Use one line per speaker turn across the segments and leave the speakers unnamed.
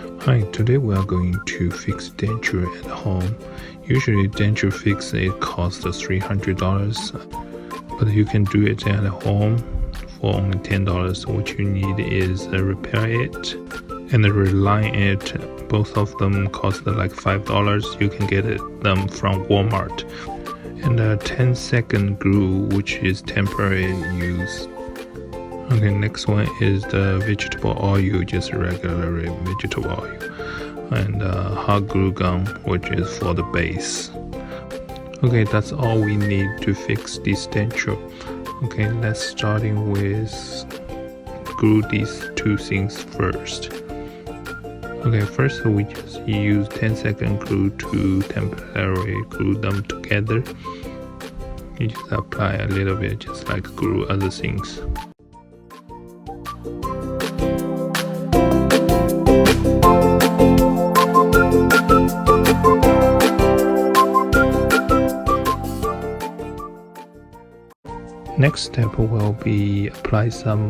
Hi, today we are going to fix denture at home. Usually denture fix it costs $300, but you can do it at home for only $10. What you need is repair it and reline it. Both of them cost like $5. You can get them from Walmart. And a 10-second glue, which is temporary use. Okay, next one is the vegetable oil, just regular vegetable oil, and hot glue gun, which is for the base. Okay, that's all we need to fix this denture. Okay, let's starting with glue these two things first. Okay, first we just use 10-second glue to temporarily glue them together. You just apply a little bit, just like glue other things. Next step will be apply some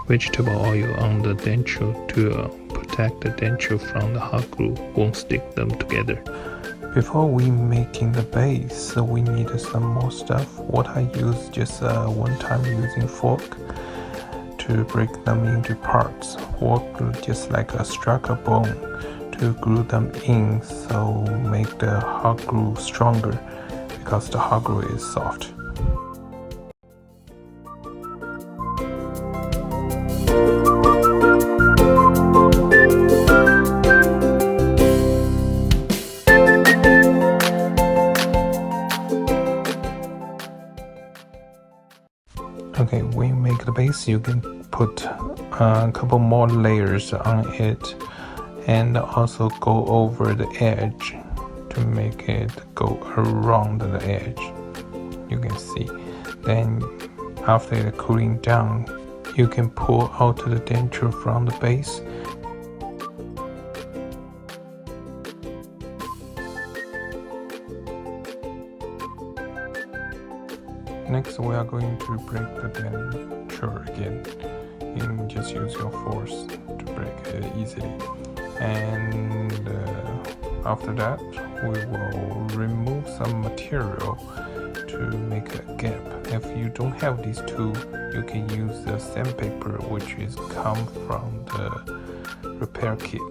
vegetable oil on the denture to protect the denture from the hot glue, won't stick them together. Before we making the base, we need some more stuff. What I use just one time using fork to break them into parts, or just like a struck a bone to glue them in, so make the hot glue stronger because the hot glue is soft. Okay, when you make the base, you can put a couple more layers on it and also go over the edge to make it go around the edge. You can see. Then after the cooling down, you can pull out the denture from the base. Next, we are going to break the denture again. You can just use your force to break it easily. And after that, we will remove some material to make a gap. If you don't have these two, you can use the sandpaper, which is come from the repair kit.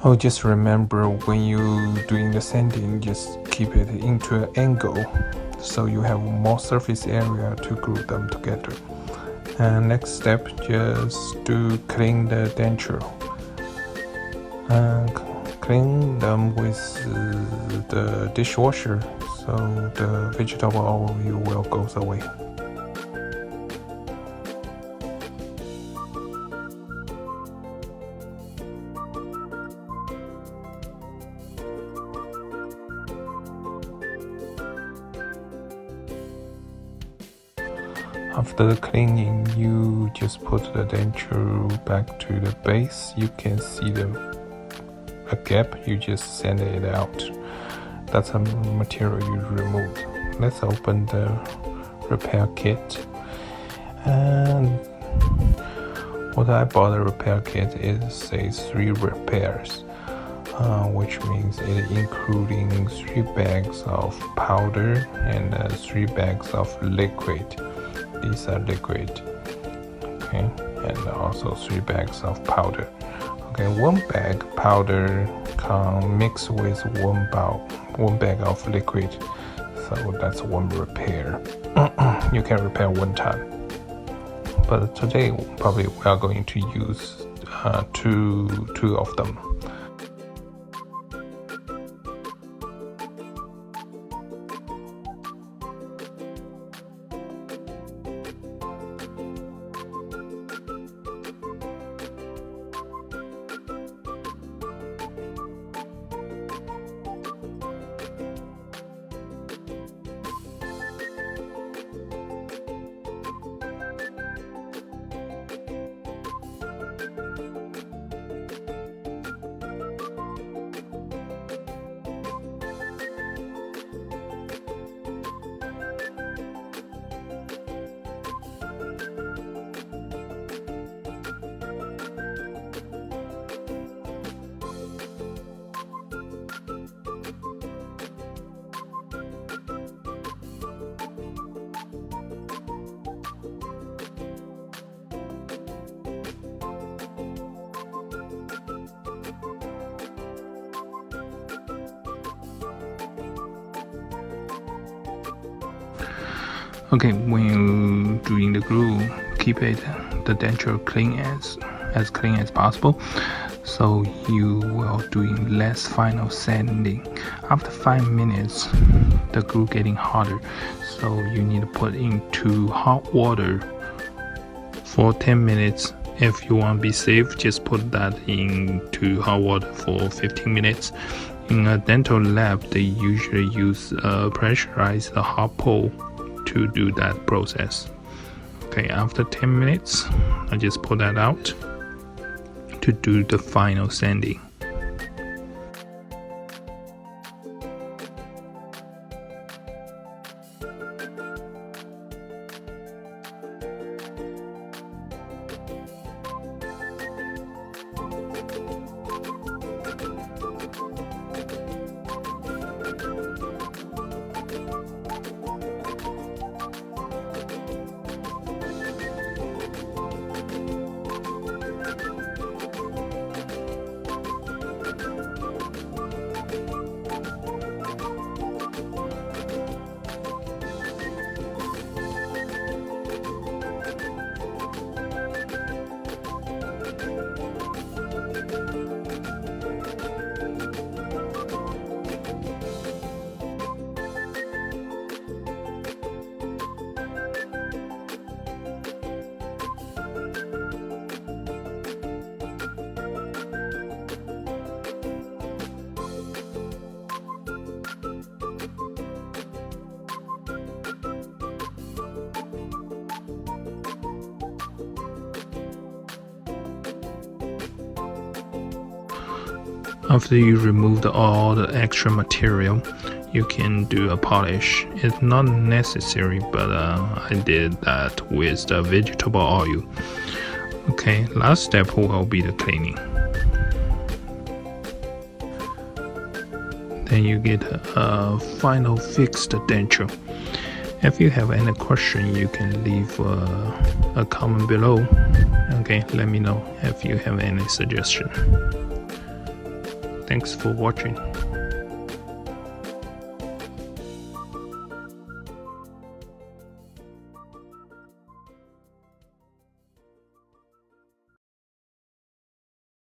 Oh, just remember when you doing the sanding, just keep it into an angle so you have more surface area to glue them together. And next step, just to clean the denture. Clean them with the dishwasher so the vegetable oil will go away. After the cleaning, you just put the denture back to the base. You can see a gap, you just sand it out. That's a material you removed. Let's open the repair kit. And what I bought the repair kit is say 3 repairs, which means it including 3 bags of powder and 3 bags of liquid. These are liquid, okay, and also 3 bags of powder. Okay, 1 bag powder can mix with 1 bag of liquid, so that's 1 repair. You can repair 1 time, but today probably we are going to use two of them. Okay, when you doing the glue, keep the denture as clean as possible, so you will doing less final sanding. After 5 minutes, the glue getting harder, so you need to put into hot water for 10 minutes. If you want to be safe, just put that into hot water for 15 minutes. In a dental lab, they usually use a pressurized hot pole to do that process. Okay, after 10 minutes, I just pull that out to do the final sanding. After you remove all the extra material, you can do a polish. It's not necessary, but I did that with the vegetable oil. Okay, last step will be the cleaning. Then you get a final fixed denture. If you have any question, you can leave a comment below. Okay, let me know if you have any suggestion. Thanks for watching.